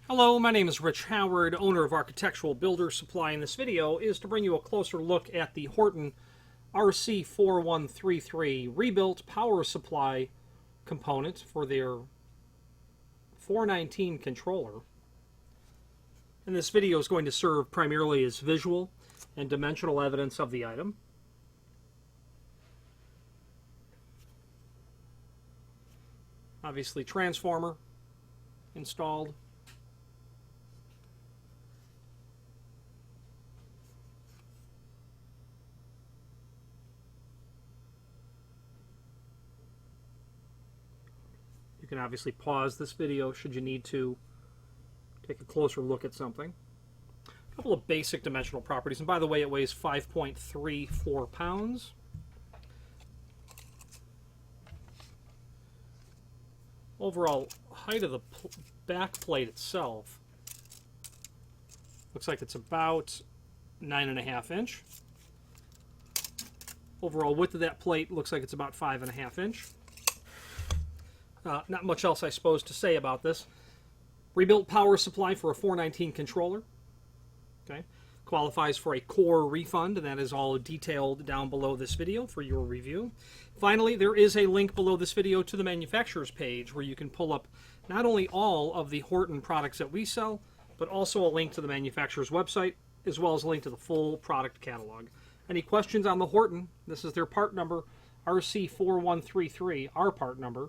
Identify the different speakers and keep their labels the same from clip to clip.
Speaker 1: Hello, my name is Rich Howard, owner of Architectural Builder Supply, and this video is to bring you a closer look at the Horton RC4133 rebuilt power supply component for their 419 controller. And this video is going to serve primarily as visual and dimensional evidence of the item. Obviously, transformer installed. You can obviously pause this video should you need to take a closer look at something. A couple of basic dimensional properties, and by the way, it weighs 5.34 pounds. Overall height of the back plate itself looks like it's about 9.5 inch. Overall width of that plate looks like it's about 5.5 inch. Not much else, I suppose, to say about this. Rebuilt power supply for a 419 controller. Okay, qualifies for a core refund, and that is all detailed down below this video for your review. Finally, there is a link below this video to the manufacturer's page where you can pull up not only all of the Horton products that we sell, but also a link to the manufacturer's website, as well as a link to the full product catalog. Any questions on the Horton? This is their part number, RC4133, our part number.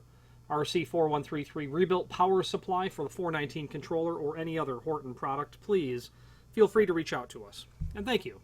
Speaker 1: RC4133 rebuilt power supply for the 419 controller or any other Horton product, please feel free to reach out to us. And thank you.